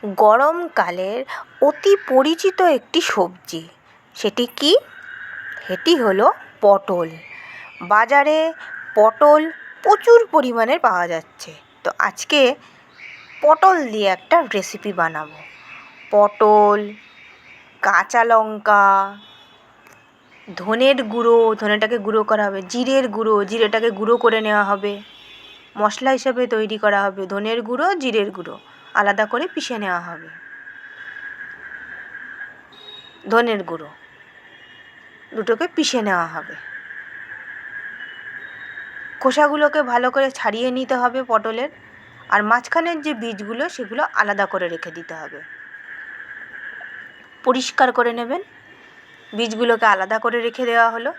গরমকালের অতি পরিচিত একটি সবজি। সেটি কি? সেটি হলো পটল। বাজারে পটল প্রচুর পরিমাণে পাওয়া যাচ্ছে। তো আজকে পটল দিয়ে একটা রেসিপি বানাবো। পটল, কাঁচা লঙ্কা, ধনের গুঁড়ো, ধনেটাকে গুঁড়ো করা হবে, জিরের গুঁড়ো, জিরেটাকে গুঁড়ো করে নেওয়া হবে, মশলা হিসাবে তৈরি করা হবে। ধনের গুঁড়ো, জিরের গুঁড়ো আলাদা করে পিষে নেওয়া হবে, ধনের গুঁড়ো দুটোকে পিষে নেওয়া হবে। খোসাগুলোকে ভালো করে ছাড়িয়ে নিতে হবে পটলের, আর মাঝখানের যে বীজগুলো সেগুলো আলাদা করে রেখে দিতে হবে। পরিষ্কার করে নেবেন। বীজগুলোকে আলাদা করে রেখে দেওয়া হলো।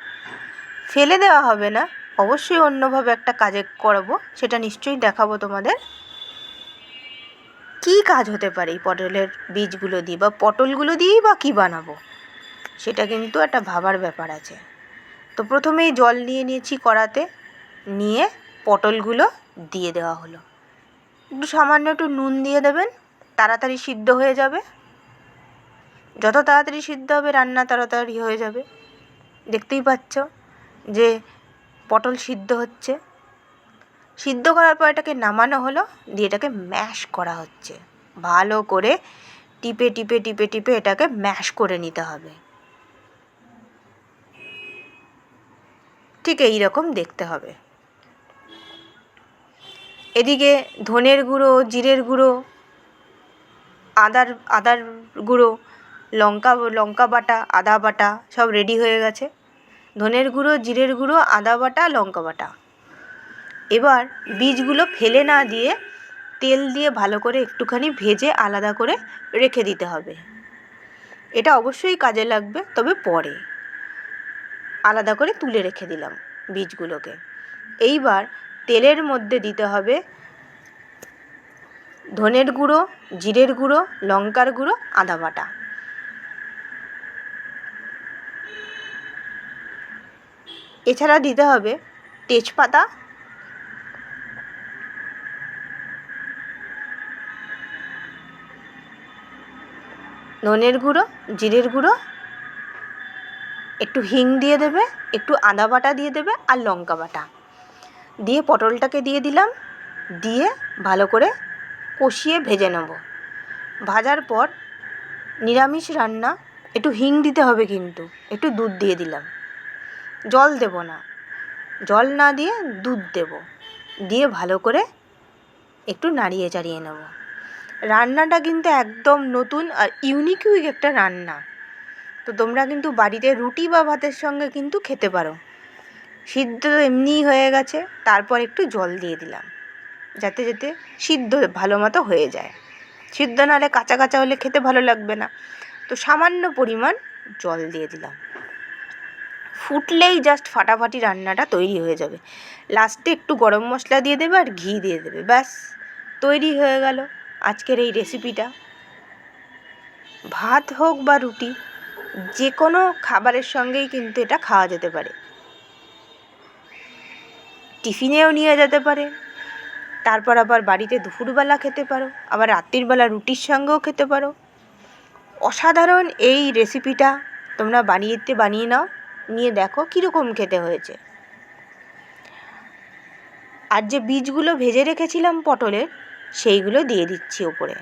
ফেলে দেওয়া হবে না, অবশ্যই অন্যভাবে একটা কাজে করবো, সেটা নিশ্চয়ই দেখাবো তোমাদের। কী কাজ হতে পারে এই পটলের বীজগুলো দিয়ে বা পটলগুলো দিয়েই বা কী বানাবো, সেটা কিন্তু একটা ভাবার ব্যাপার আছে। তো প্রথমেই জল নিয়ে নিয়েছি কড়াতে, নিয়ে পটলগুলো দিয়ে দেওয়া হলো। সামান্য একটু নুন দিয়ে দেবেন, তাড়াতাড়ি সিদ্ধ হয়ে যাবে। যত তাড়াতাড়ি সিদ্ধ হবে রান্না তাড়াতাড়ি হয়ে যাবে। দেখতেই পাচ্ছ যে পটল সিদ্ধ হচ্ছে। সিদ্ধ করার পর এটাকে নামানো হলো, দিয়ে এটাকে ম্যাশ করা হচ্ছে। ভালো করে টিপে টিপে টিপে টিপে এটাকে ম্যাশ করে নিতে হবে। ঠিক এই রকম দেখতে হবে। এদিকে ধনের গুঁড়ো, জিরের গুঁড়ো, আদার গুঁড়ো, লঙ্কা বাটা, আদা বাটা সব রেডি হয়ে গেছে। ধনের গুঁড়ো, জিরের গুঁড়ো, আদা বাটা, লঙ্কা বাটা। এবার বীজগুলো ফেলে না দিয়ে তেল দিয়ে ভালো করে একটুখানি ভেজে আলাদা করে রেখে দিতে হবে। এটা অবশ্যই কাজে লাগবে, তবে পরে আলাদা করে তুলে রেখে দিলাম বীজগুলোকে। এইবার তেলের মধ্যে দিতে হবে ধনের গুঁড়ো, জিরের গুঁড়ো, লঙ্কার গুঁড়ো, আদা বাটা। এছাড়া দিতে হবে তেজপাতা, ধনের গুঁড়ো, জিরের গুঁড়ো, একটু হিং দিয়ে দেবে, একটু আদা বাটা দিয়ে দেবে, আর লঙ্কা বাটা দিয়ে পটলটাকে দিয়ে দিলাম। দিয়ে ভালো করে কষিয়ে ভেজে নেব। ভাজার পর নিরামিষ রান্না, একটু হিং দিতে হবে, কিন্তু একটু দুধ দিয়ে দিলাম। জল দেব না, জল না দিয়ে দুধ দেব। দিয়ে ভালো করে একটু নাড়িয়ে চাড়িয়ে নেব। রান্নাটা কিন্তু একদম নতুন আর ইউনিক একটা রান্না। তো তোমরা কিন্তু বাড়িতে রুটি বা ভাতের সঙ্গে কিন্তু খেতে পারো। সিদ্ধ এমনিই হয়ে গেছে, তারপর একটু জল দিয়ে দিলাম যাতে সিদ্ধ ভালো মতো হয়ে যায়। সিদ্ধ না হলে কাঁচা কাঁচা হলে খেতে ভালো লাগবে না। তো সামান্য পরিমাণ জল দিয়ে দিলাম। ফুটলেই জাস্ট ফাটাফাটি রান্নাটা তৈরি হয়ে যাবে। লাস্টে একটু গরম মশলা দিয়ে দেবে আর ঘি দিয়ে দেবে, ব্যাস তৈরি হয়ে গেল আজকের এই রেসিপিটা। ভাত হোক বা রুটি, যে কোনো খাবারের সঙ্গেই কিন্তু এটা খাওয়া যেতে পারে। টিফিনেও নিয়ে যেতে পারে, তারপর আবার বাড়িতে দুপুরবেলা খেতে পারো, আবার রাত্রিবেলা রুটির সঙ্গেও খেতে পারো। অসাধারণ এই রেসিপিটা তোমরা বানিয়ে নাও, নিয়ে দেখো কীরকম খেতে হয়েছে। আর যে বীজগুলো ভেজে রেখেছিলাম পটলের, সেইগুলো দিয়ে দিচ্ছি ওপরে।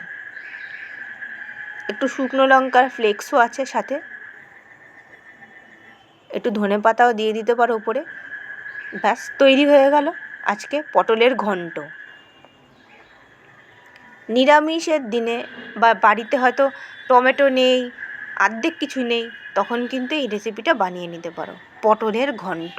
একটু শুকনো লঙ্কার ফ্লেক্সও আছে সাথে, একটু ধনেপাতাও দিয়ে দিতে পারো ওপরে। ব্যাস তৈরি হয়ে গেল আজকে পটলের ঘন্ট। নিরামিষের দিনে বা বাড়িতে হয়তো টমেটো নেই, অর্ধেক কিছু নেই, তখন কিন্তু এই রেসিপিটা বানিয়ে নিতে পারো, পটলের ঘন্ট।